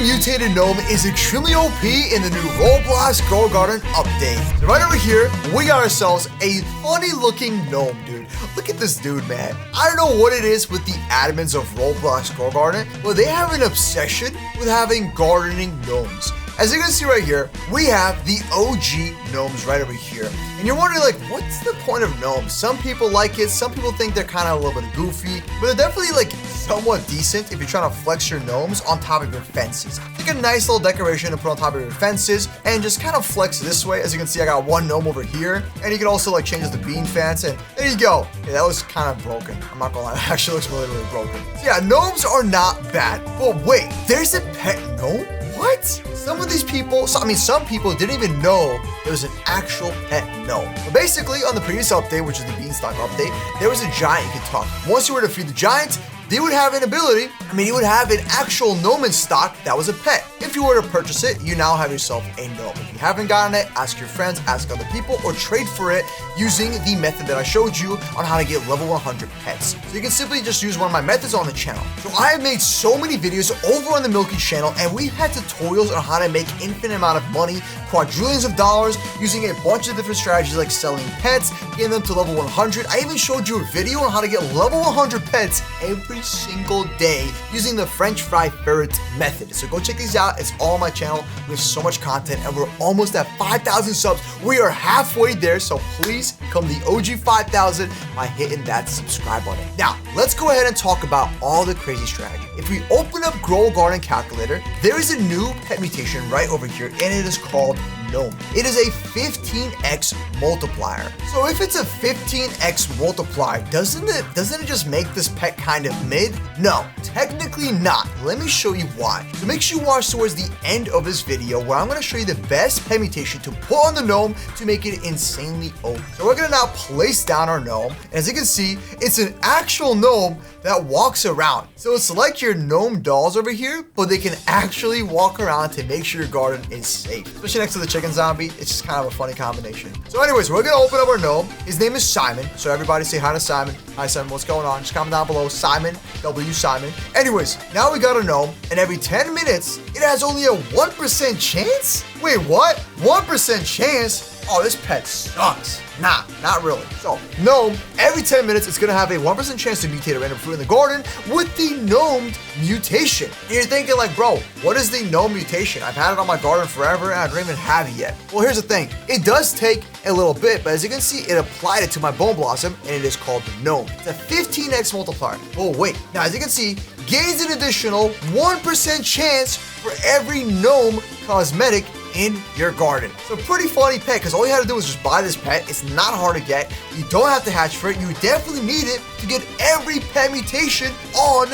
mutated gnome is extremely OP in the new Roblox Grow Garden update. So right over here, we got ourselves a funny looking gnome, dude. Look at this dude, man. I don't know what it is with the admins of Roblox Grow Garden, but they have an obsession with having gardening gnomes. As you can see right here, we have the OG gnomes right over here. And you're wondering, like, what's the point of gnomes? Some people like it, some people think they're kind of a little bit goofy, but they're definitely, like, somewhat decent if you're trying to flex your gnomes on top of your fences. Take a nice little decoration to put on top of your fences and just kind of flex this way. As you can see, I got one gnome over here, and you can also, like, change the bean fence, and there you go. Yeah, that was kind of broken. I'm not gonna lie, it actually looks really, really broken. So yeah, gnomes are not bad, but wait, there's a pet gnome? What? Some of these people, some people didn't even know there was an actual pet gnome. But basically, on the previous update, which is the Beanstalk update, there was a giant you could talk. Once you were to feed the giant, they would have an ability. You would have an actual gnome in stock that was a pet. If you were to purchase it, you now have yourself a gnome. If you haven't gotten it, ask your friends, ask other people, or trade for it using the method that I showed you on how to get level 100 pets. So you can simply just use one of my methods on the channel. So I have made so many videos over on the Milky channel, and we've had tutorials on how to make infinite amount of money, quadrillions of dollars, using a bunch of different strategies like selling pets, getting them to level 100. I even showed you a video on how to get level 100 pets every single day using the French fry ferret method. So go check these out. It's all on my channel. We have so much content, and we're almost at 5,000 subs. We are halfway there, so please become the OG 5,000 by hitting that subscribe button. Now, let's go ahead and talk about all the crazy strategy. If we open up Grow Garden Calculator, there is a new pet mutation right over here, and it is called gnome. It is a 15x multiplier. So if it's a 15x multiplier, doesn't it just make this pet kind of mid? No, technically not. Let me show you why. So make sure you watch towards the end of this video where I'm going to show you the best pet mutation to put on the gnome to make it insanely OP. So we're going to now place down our gnome. And as you can see, it's an actual gnome that walks around. So it's like your gnome dolls over here, but they can actually walk around to make sure your garden is safe. Especially next to the chicken zombie, it's just kind of a funny combination. So anyways, we're gonna open up our gnome. His name is Simon. So everybody say hi to Simon. Hi Simon, what's going on? Just comment down below, Simon, W Simon. Anyways, now we got a gnome, and every 10 minutes, it has only a 1% chance? Wait, what? 1% chance? Oh, this pet sucks. Nah, not really. So, gnome, every 10 minutes, it's gonna have a 1% chance to mutate a random fruit in the garden with the gnomed mutation. And you're thinking like, bro, what is the gnome mutation? I've had it on my garden forever and I don't even have it yet. Well, here's the thing. It does take a little bit, but as you can see, it applied it to my bone blossom, and it is called the gnome. It's a 15x multiplier. Oh, wait. Now, as you can see, gains an additional 1% chance for every gnome cosmetic in your garden. So pretty funny pet, because all you have to do is just buy this pet. It's not hard to get. You don't have to hatch for it. You definitely need it to get every pet mutation on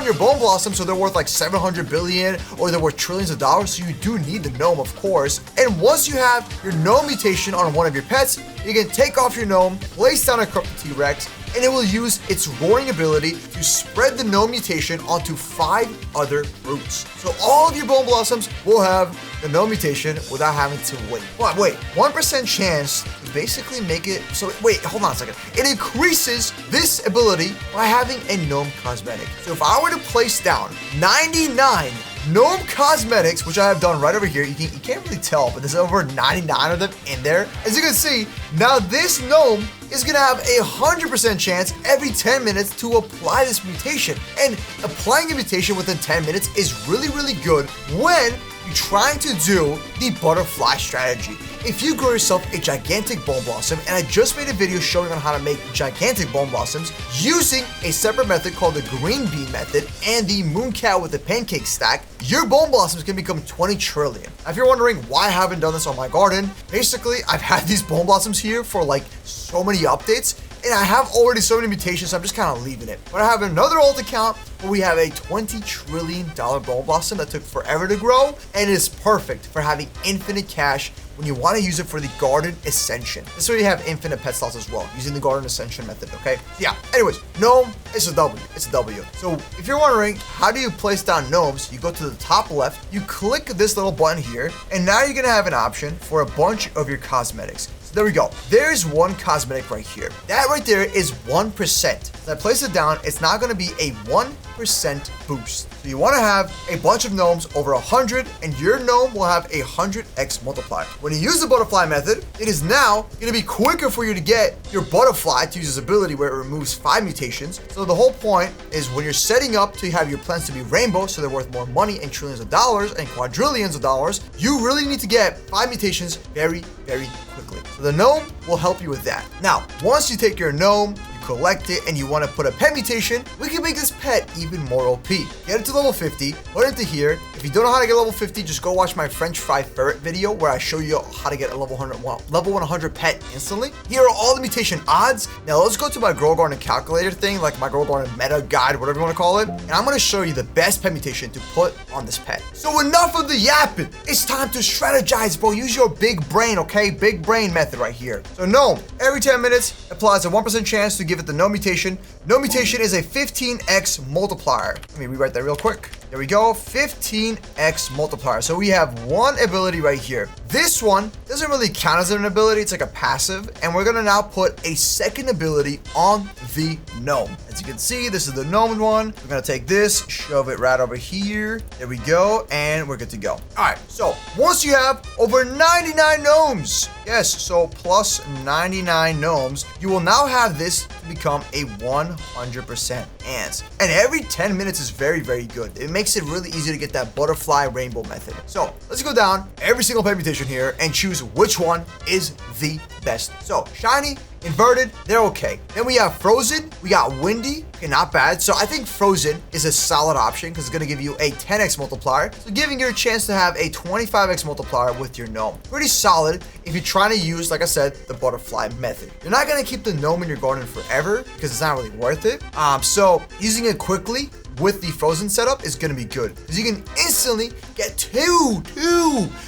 your bone blossom, so they're worth like 700 billion or they're worth trillions of dollars. So you do need the gnome, of course. And once you have your gnome mutation on one of your pets, you can take off your gnome, place down a corrupted T-Rex, and it will use its roaring ability to spread the gnome mutation onto 5 other fruits. So all of your bone blossoms will have the gnome mutation without having to wait. But wait, 1% chance to basically make it, so wait, hold on a second. It increases this ability by having a gnome cosmetic. So if I were to place down 99 gnome cosmetics, which I have done right over here, you can't really tell, but there's over 99 of them in there. As you can see, now this gnome is gonna have a 100% chance every 10 minutes to apply this mutation. And applying a mutation within 10 minutes is really, really good when you're trying to do the butterfly strategy. If you grow yourself a gigantic bone blossom, and I just made a video showing on how to make gigantic bone blossoms using a separate method called the green bean method and the moon cow with the pancake stack, your bone blossoms can become 20 trillion. Now, if you're wondering why I haven't done this on my garden, basically I've had these bone blossoms here for like so many updates, and I have already so many mutations, so I'm just kind of leaving it. But I have another alt account where we have a $20 trillion bone blossom that took forever to grow, and it is perfect for having infinite cash when you want to use it for the garden ascension. This way you have infinite pet slots as well, using the garden ascension method, okay? Yeah, anyways, gnome, it's a W. It's a W. So if you're wondering, how do you place down gnomes? You go to the top left, you click this little button here, and now you're going to have an option for a bunch of your cosmetics. So there we go. There's one cosmetic right here. That right there is 1%. As I place it down, it's now going to be a 1% boost. So you want to have a bunch of gnomes over 100, and your gnome will have a 100x multiplier. When you use the butterfly method, it is now going to be quicker for you to get your butterfly to use this ability where it removes 5 mutations. So the whole point is when you're setting up to have your plants to be rainbow, so they're worth more money and trillions of dollars and quadrillions of dollars, you really need to get 5 mutations very, very quickly. So the gnome will help you with that. Now, once you take your gnome, collect it, and you want to put a pet mutation, we can make this pet even more OP. Get it to level 50, put it into here. If you don't know how to get level 50, just go watch my French fry ferret video where I show you how to get a level 100 pet instantly. Here are all the mutation odds. Now let's go to my Grow Garden calculator thing, like my Grow Garden meta guide, whatever you want to call it, and I'm going to show you the best pet mutation to put on this pet. So enough of the yapping. It's time to strategize, bro. Use your big brain, okay? Big brain method right here. So gnome, every 10 minutes applies a 1% chance to give it the no mutation. No mutation is a 15x multiplier. Let me rewrite that real quick. There we go, 15x multiplier. So we have one ability right here. This one doesn't really count as an ability, it's like a passive, and we're gonna now put a second ability on the gnome. As you can see, this is the gnome one. We're gonna take this, shove it right over here. There we go, and we're good to go. All right, so once you have over 99 gnomes, yes, so plus 99 gnomes, you will now have this to become a 100% ants. And every 10 minutes is very, very good. It makes it really easy to get that butterfly rainbow method. So let's go down every single pet mutation here and choose which one is the best. So shiny, inverted, they're okay. Then we have frozen, we got windy, okay, not bad. So I think frozen is a solid option because it's gonna give you a 10x multiplier. So giving you a chance to have a 25x multiplier with your gnome. Pretty solid if you're trying to use, like I said, the butterfly method. You're not gonna keep the gnome in your garden forever because it's not really worth it. So using it quickly with the frozen setup is going to be good because you can instantly get two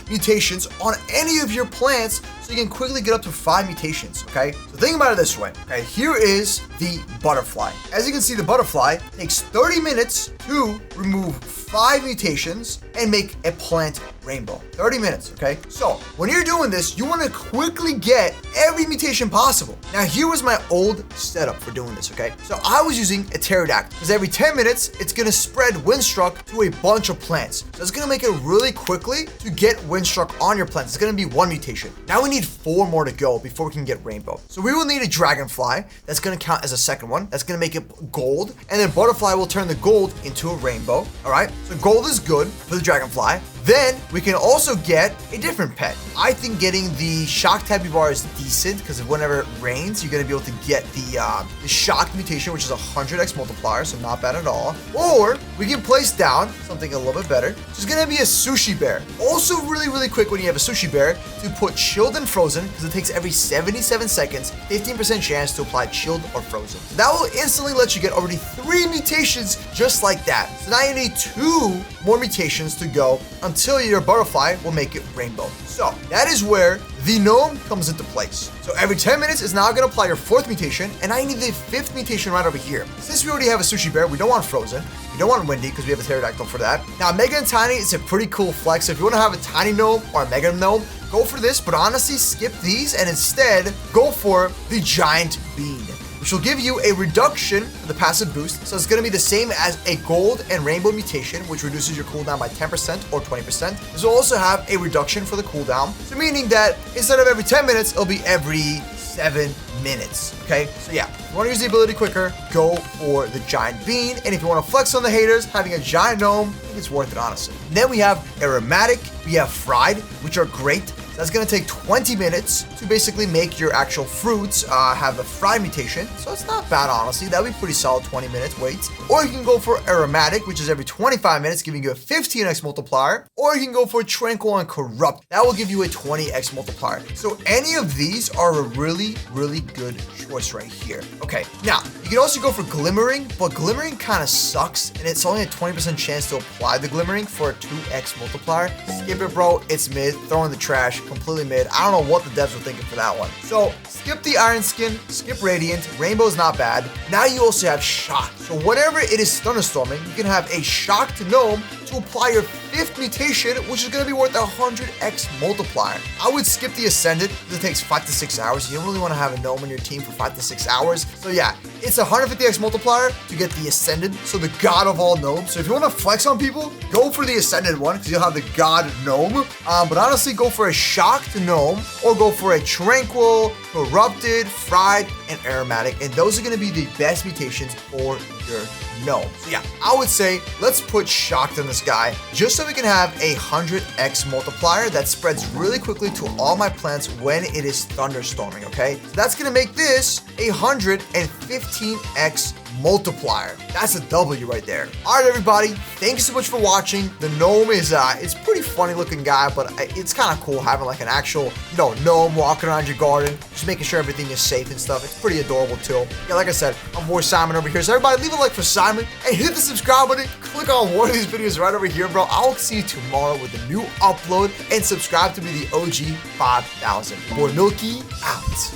mutations on any of your plants, so you can quickly get up to 5 mutations. Okay, so think about it this way. Okay, here is the butterfly. As you can see, the butterfly takes 30 minutes to remove 5 mutations and make a plant rainbow. 30 minutes, okay? So when you're doing this, you want to quickly get every mutation possible. Now here was my old setup for doing this, okay? So I was using a pterodactyl because every 10 minutes, it's gonna spread windstruck to a bunch of plants. So it's gonna make it really quickly to get windstruck on your plants. It's gonna be 1 mutation. Now we need 4 more to go before we can get rainbow. So we will need a dragonfly. That's gonna count as a second one. That's gonna make it gold. And then butterfly will turn the gold into a rainbow, all right? So gold is good for the dragonfly. Then we can also get a different pet. I think getting the shock tabby bar is decent because whenever it rains, you're gonna be able to get the shock mutation, which is a 100x multiplier, so not bad at all. Or we can place down something a little bit better, which is gonna be a sushi bear. Also really, really quick when you have a sushi bear to put chilled and frozen because it takes every 77 seconds, 15% chance to apply chilled or frozen. So that will instantly let you get already 3 mutations just like that. So now you need 2 more mutations to go until your butterfly will make it rainbow. So that is where the gnome comes into place. So every 10 minutes is now going to apply your 4th mutation, and I need the 5th mutation right over here. Since we already have a sushi bear, we don't want frozen, we don't want windy because we have a pterodactyl for that. Now mega and tiny is a pretty cool flex. So if you want to have a tiny gnome or a mega gnome, go for this, but honestly skip these and instead go for the giant bean, which will give you a reduction for the passive boost. So it's gonna be the same as a gold and rainbow mutation, which reduces your cooldown by 10% or 20%. This will also have a reduction for the cooldown. So meaning that instead of every 10 minutes, it'll be every 7 minutes, okay? So yeah, if you wanna use the ability quicker, go for the giant bean. And if you wanna flex on the haters, having a giant gnome, I think it's worth it, honestly. And then we have aromatic, we have fried, which are great. That's gonna take 20 minutes to basically make your actual fruits have a fry mutation. So it's not bad, honestly. That would be pretty solid 20 minutes wait. Or you can go for aromatic, which is every 25 minutes, giving you a 15x multiplier. Or you can go for tranquil and corrupt. That will give you a 20x multiplier. So any of these are a really, really good choice right here. Okay, now you can also go for glimmering, but glimmering kind of sucks. And it's only a 20% chance to apply the glimmering for a 2x multiplier. Skip it, bro. It's mid. Throw in the trash. Completely mid. I don't know what the devs were thinking for that one. So skip the iron skin, skip radiant, rainbow's not bad. Now you also have shock. So whenever it is thunderstorming, you can have a shocked gnome to apply your 5th mutation, which is going to be worth 100x multiplier. I would skip the Ascendant because it takes 5 to 6 hours. You don't really want to have a gnome on your team for 5 to 6 hours. So yeah, it's 150x multiplier to get the Ascendant, so the god of all gnomes. So if you want to flex on people, go for the Ascendant one because you'll have the god gnome. But honestly, go for a shocked gnome or go for a tranquil, corrupted, fried, and aromatic. And those are going to be the best mutations for your gnome. So yeah, I would say let's put shocked on this guy just so we can have a 100x multiplier that spreads really quickly to all my plants when it is thunderstorming, okay? So that's going to make this a 115x multiplier. That's a W right there. All right, everybody. Thank you so much for watching. The gnome is it's pretty funny looking guy, but it's kind of cool having like an actual, gnome walking around your garden, just making sure everything is safe and stuff. It's pretty adorable too. Yeah, like I said, I'm boy Simon over here. So everybody leave a like for Simon and hit the subscribe button. Click on one of these videos right over here, bro. I'll see you tomorrow with a new upload and subscribe to be the OG 5000. Boy Milky out.